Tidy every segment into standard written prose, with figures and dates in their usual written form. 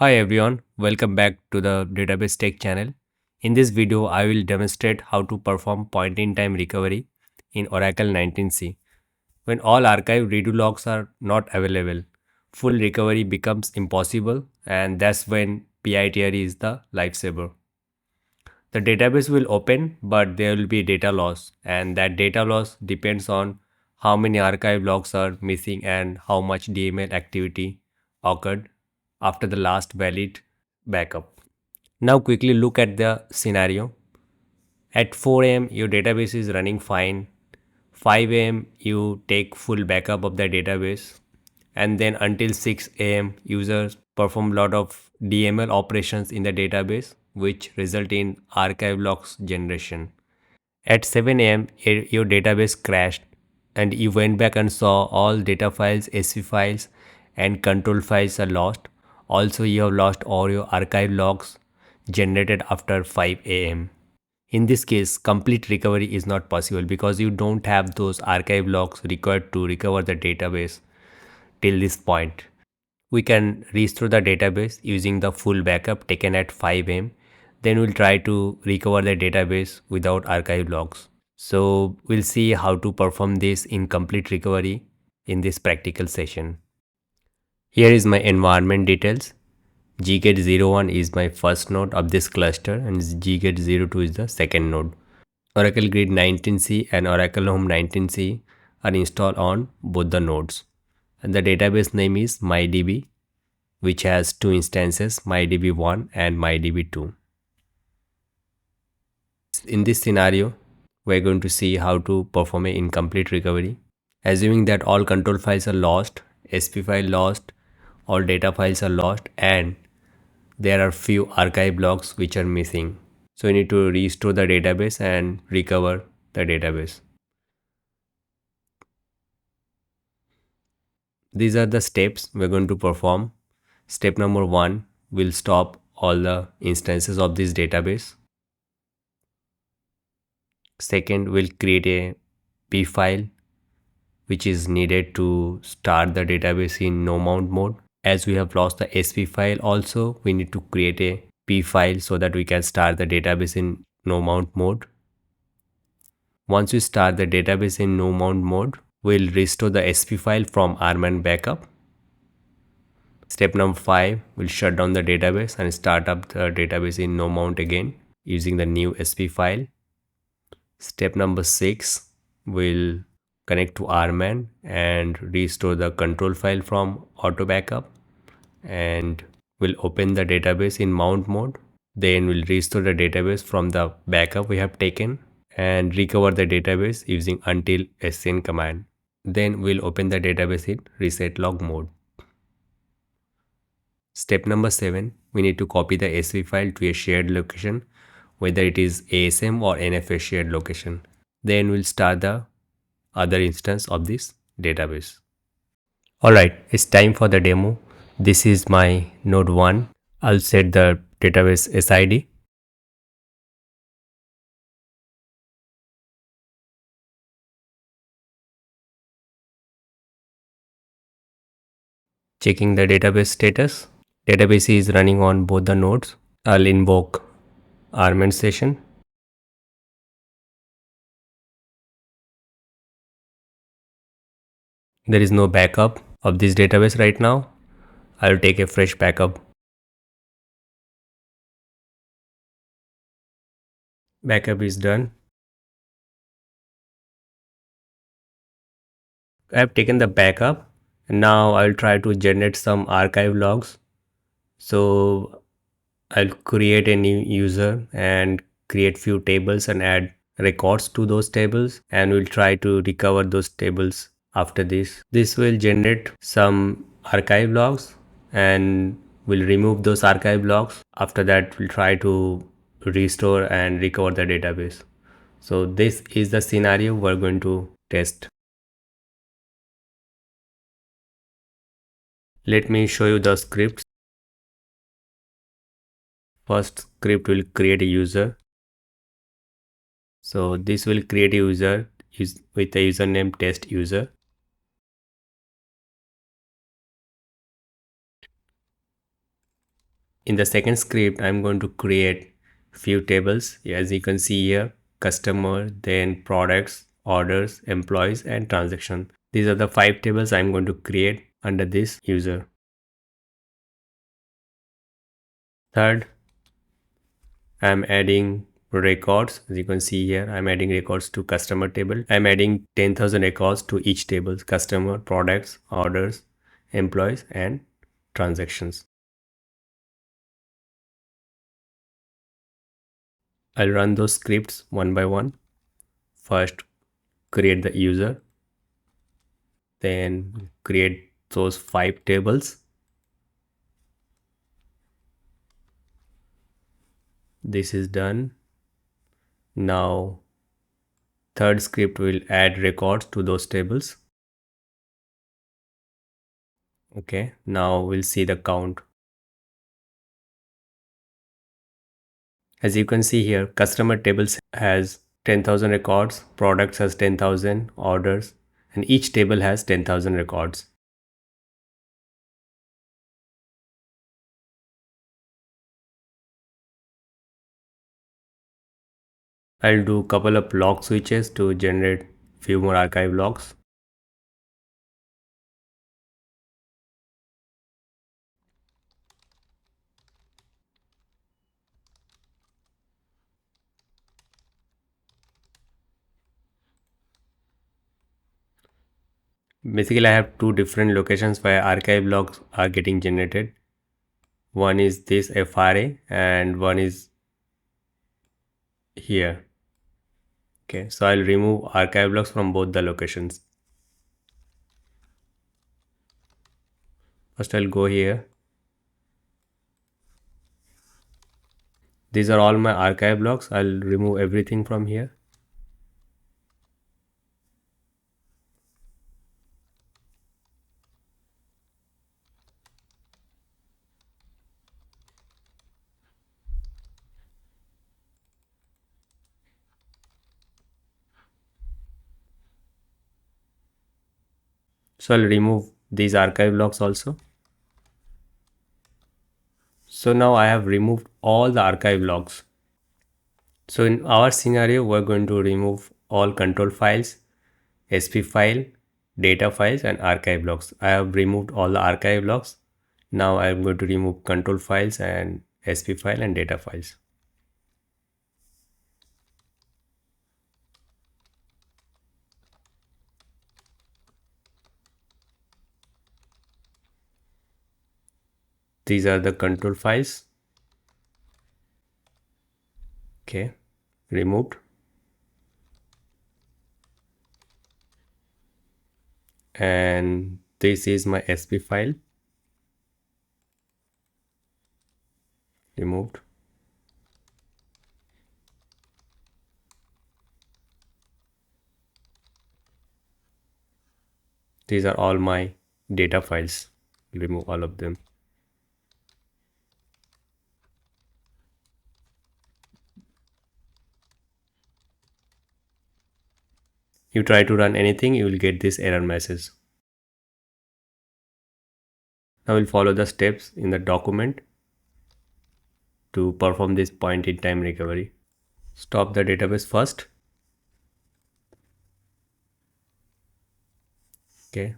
Hi everyone, welcome back to the Database Tech channel. In this video, I will demonstrate how to perform point-in-time recovery in Oracle 19C. When all archive redo logs are not available, full recovery becomes impossible, and that's when PITR is the lifesaver. The database will open, but there will be data loss, and that data loss depends on how many archive logs are missing and how much DML activity occurred after the last valid backup. Now quickly look at the scenario. At 4 am your database is running fine. 5 am you take full backup of the database, and then until 6 am users perform lot of DML operations in the database which result in archive logs generation. At 7 am your database crashed and you went back and saw all data files, SP files and control files are lost. Also you have lost all your archive logs generated after 5 am. In this case, complete recovery is not possible because you don't have those archive logs required to recover the database till this point. We can restore the database using the full backup taken at 5 am. Then we'll try to recover the database without archive logs. So we'll see how to perform this in complete recovery in this practical session. Here is my environment details. Gget01 is my first node of this cluster and Gget02 is the second node. Oracle Grid 19C and Oracle Home 19C are installed on both the nodes. And the database name is MyDB, which has two instances, MyDB1 and MyDB2. In this scenario, we're going to see how to perform an incomplete recovery. Assuming that all control files are lost, SP file lost, all data files are lost, and there are few archive logs which are missing. So we need to restore the database and recover the database. These are the steps we're going to perform. Step number 1, we'll stop all the instances of this database. Second, we'll create a P file which is needed to start the database in no mount mode. As we have lost the SP file also, we need to create a P file so that we can start the database in no mount mode. Once we start the database in no mount mode, we'll restore the SP file from RMAN backup. Step number 5, we'll shut down the database and start up the database in no mount again using the new SP file. Step number 6, we'll connect to RMAN and restore the control file from auto backup, and we'll open the database in mount mode. Then we'll restore the database from the backup we have taken and recover the database using until sn command. Then we'll open the database in resetlog mode. Step number 7, we need to copy the SV file to a shared location, whether it is ASM or NFS shared location. Then we'll start the other instance of this database. Alright, it's time for the demo. This is my node 1. I'll set the database SID. Checking the database status. Database is running on both the nodes. I'll invoke RMAN session. There is no backup of this database right now. I'll take a fresh backup. Backup is done. I've taken the backup and now I'll try to generate some archive logs. So I'll create a new user and create few tables and add records to those tables, and we'll try to recover those tables after this. This will generate some archive logs and we'll remove those archive logs. After that, we'll try to restore and recover the database. So this is the scenario we're going to test. Let me show you the scripts. First script will create a user. So this will create a user with a username test user. In the second script, I'm going to create few tables. As you can see here, customer, then products, orders, employees, and transaction. These are the 5 tables I'm going to create under this user. Third, I'm adding records. As you can see here, I'm adding records to customer table. I'm adding 10,000 records to each table: customer, products, orders, employees, and transactions. I'll run those scripts one by one. First, create the user, then create those 5 tables. This is done. Now, third script will add records to those tables. Okay, now we'll see the count. As you can see here, customer tables has 10,000 records, products has 10,000 orders, and each table has 10,000 records. I'll do a couple of log switches to generate few more archive logs. Basically, I have 2 different locations where archive logs are getting generated. One is this FRA and one is here. Okay, so I'll remove archive logs from both the locations. First, I'll go here. These are all my archive logs. I'll remove everything from here. So I'll remove these archive logs also. So now I have removed all the archive logs. So in our scenario, we're going to remove all control files, SP file, data files, and archive logs. I have removed all the archive logs. Now I'm going to remove control files and SP file and data files. These are the control files. Okay, removed. And this is my SP file. Removed. These are all my data files. Remove all of them. You try to run anything, you will get this error message. Now we'll follow the steps in the document to perform this point in time recovery. Stop the database first. Okay.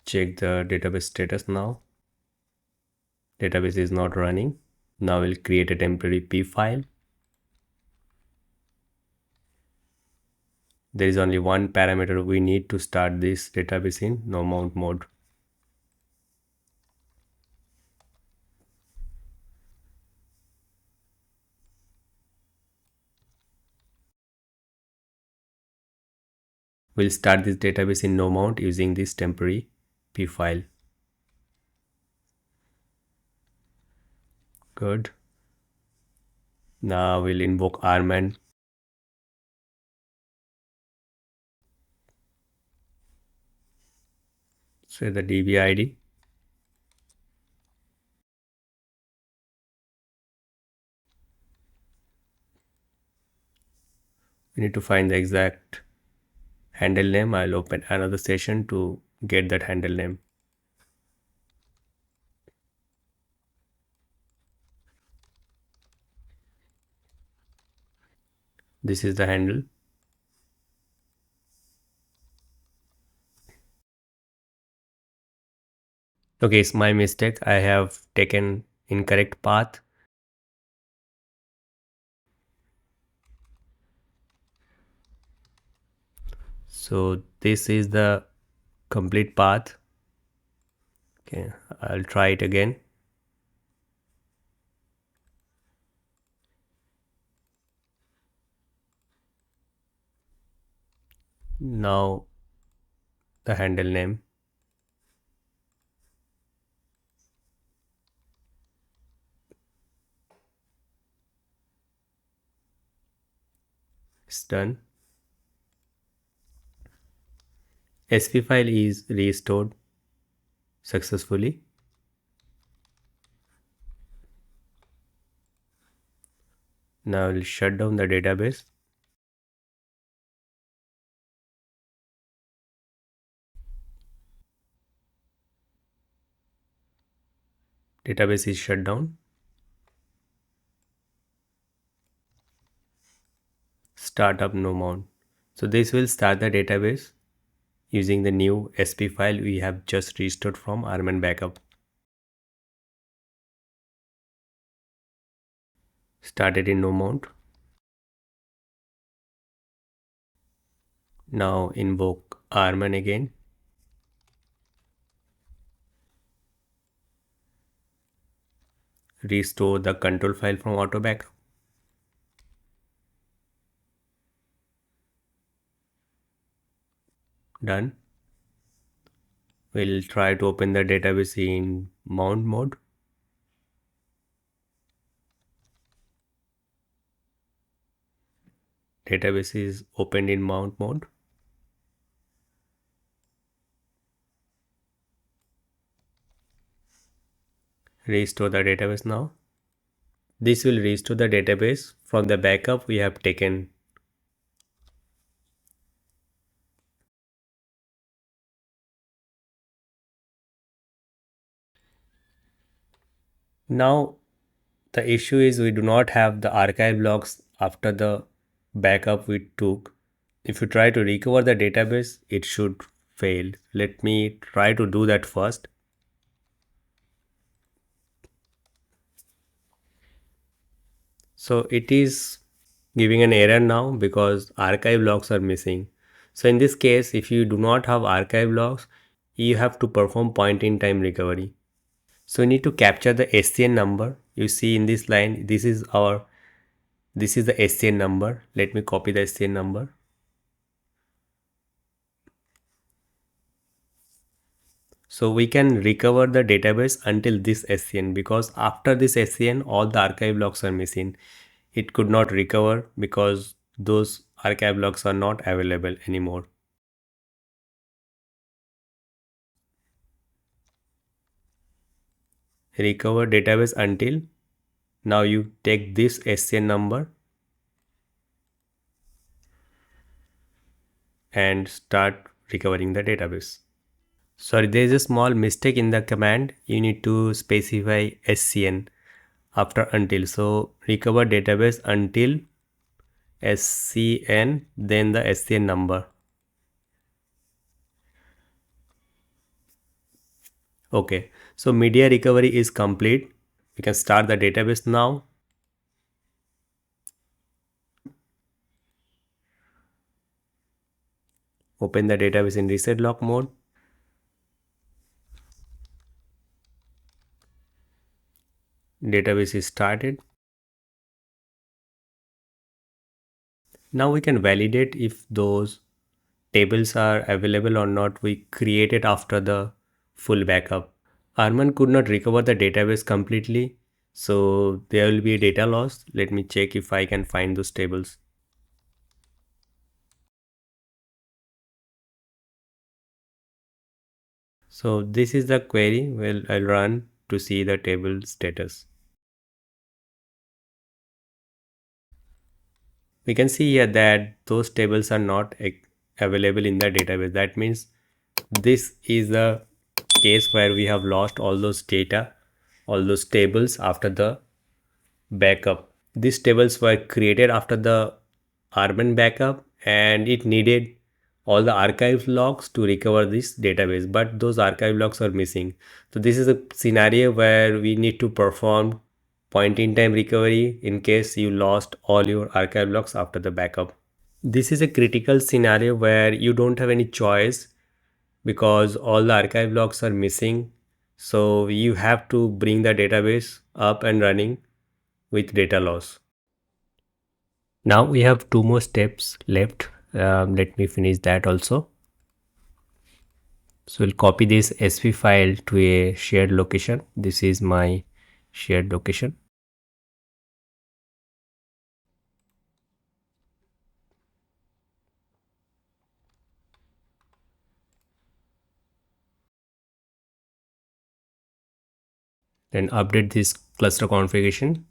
Check the database status now. Database is not running. Now we'll create a temporary P file. There is only one parameter we need to start this database in no mount mode. We'll start this database in no mount using this temporary P file. Good. Now we'll invoke RMAN. Say the DB ID. We need to find the exact handle name. I'll open another session to get that handle name. This is the handle. Okay, it's my mistake. I have taken incorrect path. So this is the complete path. Okay, I'll try it again. Now the handle name. It's done. SP file is restored successfully. Now I'll shut down the database. Database is shut down. Startup no mount. So this will start the database using the new SP file we have just restored from RMAN backup. Started in no mount. Now invoke RMAN again. Restore the control file from auto backup. Done. We'll try to open the database in mount mode. Database is opened in mount mode. Restore the database now. This will restore the database from the backup we have taken. Now the issue is we do not have the archive logs after the backup we took. If you try to recover the database, it should fail. Let me try to do that first. So it is giving an error now because archive logs are missing. So in this case, if you do not have archive logs, you have to perform point in time recovery. So you need to capture the SCN number. You see in this line, this is the SCN number. Let me copy the SCN number. So we can recover the database until this SCN, because after this SCN, all the archive logs are missing. It could not recover because those archive logs are not available anymore. Recover database until. Now you take this SCN number and start recovering the database. Sorry, there is a small mistake in the command. You need to specify SCN after until. So recover database until SCN, then the SCN number. Okay, so media recovery is complete. We can start the database now. Open the database in reset log mode. Database is started. Now we can validate if those tables are available or not we created after the full backup. RMAN could not recover the database completely, so there will be a data loss. Let me check if I can find those tables. So this is the query. Well, I'll run to see the table status. We can see here that those tables are not available in the database. That means this is the case where we have lost all those data, all those tables after the backup. These tables were created after the RMAN backup and it needed all the archive logs to recover this database, but those archive logs are missing. So this is a scenario where we need to perform point in time recovery in case you lost all your archive logs after the backup. This is a critical scenario where you don't have any choice because all the archive logs are missing. So you have to bring the database up and running with data loss. Now we have two more steps left. Let me finish that also. So we'll copy this SP file to a shared location. This is my shared location. Then update this cluster configuration.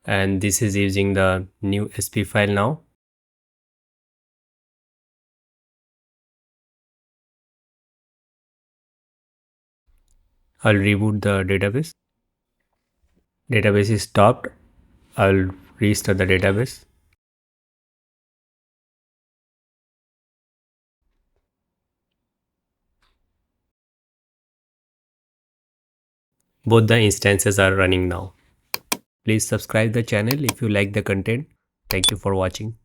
And this is using the new SP file now. I'll reboot the database. Database is stopped. I'll restart the database. Both the instances are running now. Please subscribe the channel if you like the content. Thank you for watching.